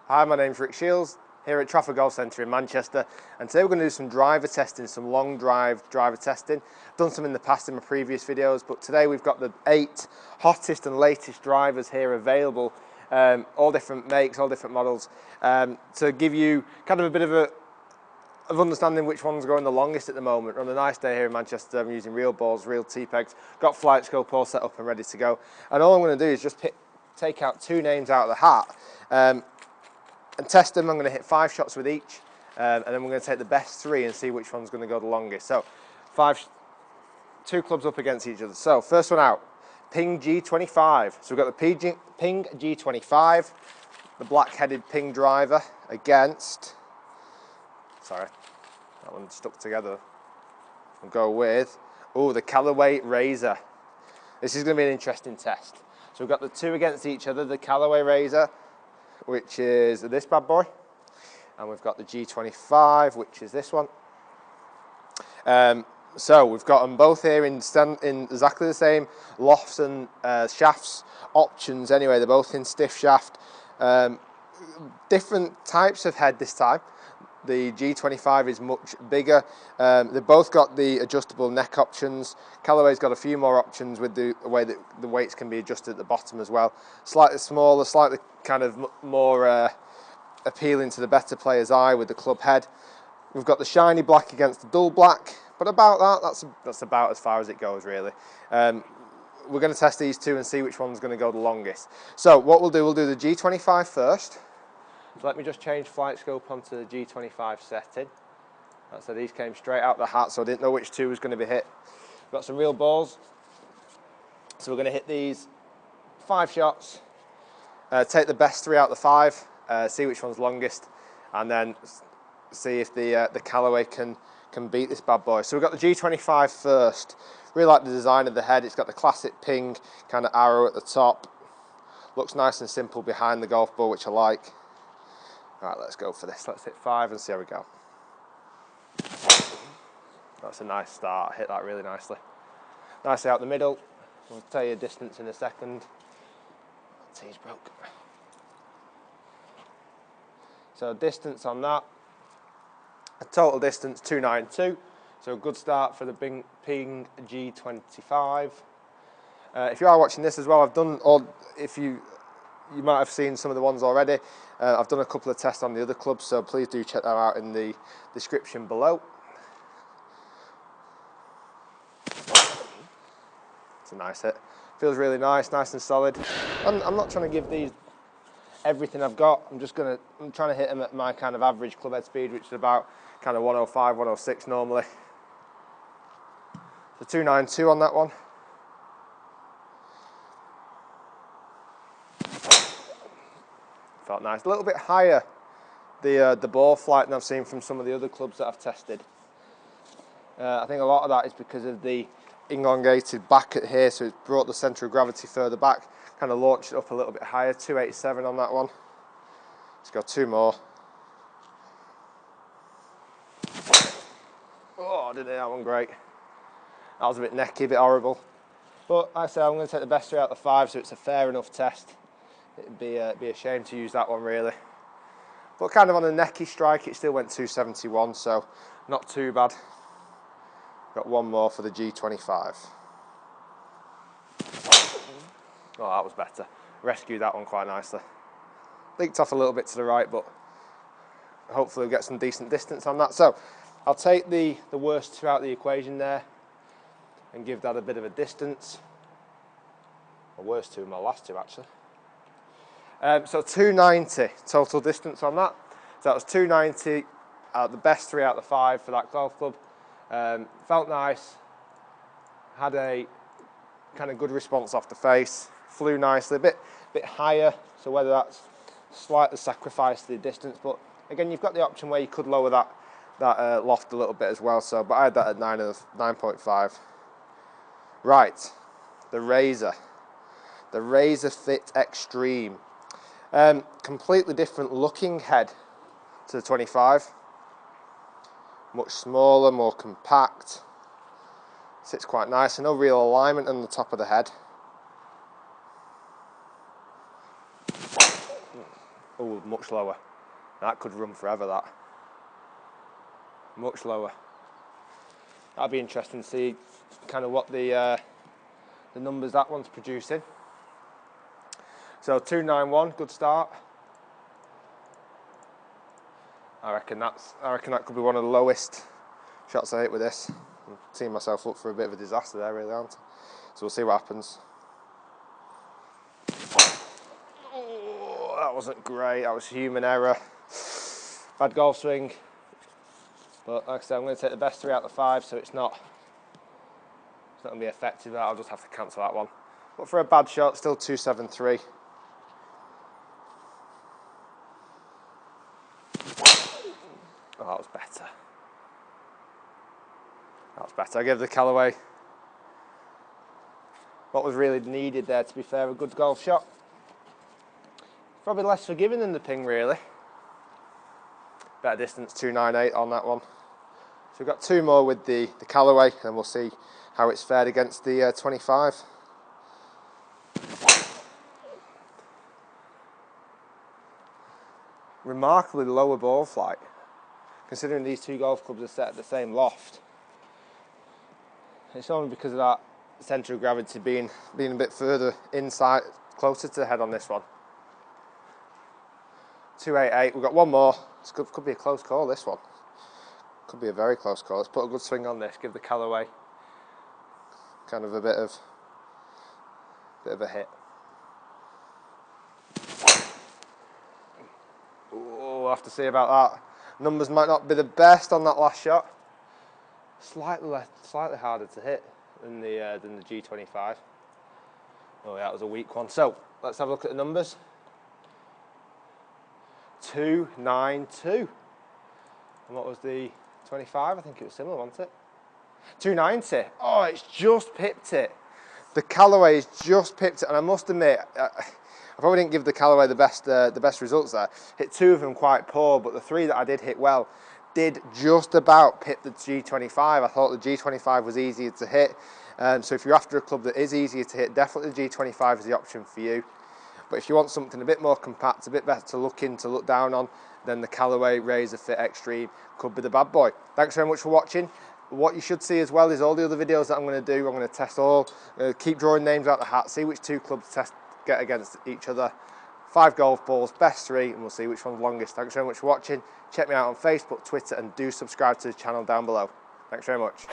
Hi, my name's Rick Shiels here at Trafford Golf Centre in Manchester, and today we're going to do some driver testing, some long driver testing. I've done some in the past in my previous videos, but today we've got the 8 hottest and latest drivers here available, all different makes, all different models, to give you kind of a bit of understanding which one's going the longest at the moment. On a nice day here in Manchester, I'm using real balls, real tee pegs, got flight scope all set up and ready to go. And all I'm going to do is just take out 2 names out of the hat and test them. I'm going to hit 5 shots with each, and then we're going to take the best 3 and see which one's going to go the longest. So 2 clubs up against each other. So first one out, Ping G25. So we've got the Ping G25, the black-headed Ping driver against, sorry, that one stuck together. We'll go with, the Callaway Razr. This is going to be an interesting test. So we've got the 2 against each other, the Callaway Razr, which is this bad boy, and we've got the G25, which is this one. So we've got them both here in exactly the same lofts and shafts options. Anyway, they're both in stiff shaft, different types of head this time. The G25 is much bigger. They've both got the adjustable neck options. Callaway's got a few more options with the way that the weights can be adjusted at the bottom as well. Slightly smaller, slightly kind of more appealing to the better player's eye with the club head. We've got the shiny black against the dull black, but about that's about as far as it goes really. We're going to test these 2 and see which one's going to go the longest. So what we'll do the G25 first. So let me just change flight scope onto the G25 setting. So these came straight out the hat, so I didn't know which 2 was going to be hit. We've got some real balls. So we're going to hit these 5 shots, take the best 3 out of the 5, see which one's longest, and then see if the Callaway can beat this bad boy. So we've got the G25 first. Really like the design of the head. It's got the classic Ping kind of arrow at the top. Looks nice and simple behind the golf ball, which I like. All right, let's go for this. Let's hit 5 and see how we go. That's a nice start. Hit that really nicely. Nicely out the middle. I'll tell you distance in a second. Tee's broke. So distance on that. A total distance 292. So a good start for the Ping G25. If you are watching this as well, I've done all. You might have seen some of the ones already. I've done a couple of tests on the other clubs, so please do check that out in the description below. It's a nice hit. Feels really nice and solid. I'm not trying to give these everything I've got. I'm trying to hit them at my kind of average club head speed, which is about kind of 105, 106 normally. So 292 on that one. Felt nice. A little bit higher the ball flight than I've seen from some of the other clubs that I've tested. I think a lot of that is because of the elongated back at here, so it's brought the centre of gravity further back, kind of launched it up a little bit higher. 287 on that one. Let's go 2 more. Oh, I didn't hit that one great. That was a bit necky, a bit horrible. But like I say, I'm going to take the best 3 out of the 5, so it's a fair enough test. It'd be a shame to use that one really. But kind of on a necky strike, it still went 271, so not too bad. Got 1 more for the G25. Oh, that was better. Rescued that one quite nicely. Leaked off a little bit to the right, but hopefully we'll get some decent distance on that. So I'll take the worst 2 out of the equation there and give that a bit of a distance. My worst 2 and my last 2 actually. So 290 total distance on that. So that was 290 out the best 3 out of the 5 for that golf club. Felt nice. Had a kind of good response off the face. Flew nicely, a bit higher. So whether that's slightly sacrificed the distance, but again, you've got the option where you could lower that loft a little bit as well. So, but I had that at 9.5. Right, the Razr Fit Xtreme. Completely different looking head to the 25. Much smaller, more compact. Sits quite nice, and no real alignment on the top of the head. Oh, much lower. That could run forever, that. Much lower. That'd be interesting to see kind of what the numbers that one's producing. So 291, good start. I reckon that could be one of the lowest shots I hit with this. I'm teeing myself up for a bit of a disaster there, really, aren't I? So we'll see what happens. Oh, that wasn't great. That was human error. Bad golf swing. But like I said, I'm going to take the best 3 out of 5, so it's not going to be effective. I'll just have to cancel that one. But for a bad shot, still 273. Oh, that was better. That was better. I gave the Callaway what was really needed there, to be fair, a good golf shot. Probably less forgiving than the ping, really. Better distance, 298 on that one. So we've got 2 more with the Callaway, and we'll see how it's fared against the 25. Remarkably lower ball flight, considering these 2 golf clubs are set at the same loft. It's only because of that centre of gravity being a bit further inside, closer to the head on this one. 288, we've got 1 more. This could be a close call, this one. Could be a very close call. Let's put a good swing on this, give the Callaway kind of a bit of a hit. Oh, we'll have to see about that. Numbers might not be the best on that last shot. Slightly harder to hit than the G25. Oh, yeah, that was a weak one. So let's have a look at the numbers. 292. And what was the 25? I think it was similar, wasn't it? 290. Oh, it's just pipped it. The Callaway's just pipped it, and I must admit, I probably didn't give the Callaway the best results there. Hit 2 of them quite poor, but the 3 that I did hit well did just about pip the G25. I thought the G25 was easier to hit. So if you're after a club that is easier to hit, definitely the G25 is the option for you. But if you want something a bit more compact, a bit better to look down on, then the Callaway Razr Fit Xtreme could be the bad boy. Thanks very much for watching. What you should see as well is all the other videos that I'm going to do. I'm going to test all, keep drawing names out the hat, see which 2 clubs get against each other. 5 golf balls, best 3, and we'll see which one's longest. Thanks very much for watching. Check me out on Facebook, Twitter, and do subscribe to the channel down below. Thanks very much.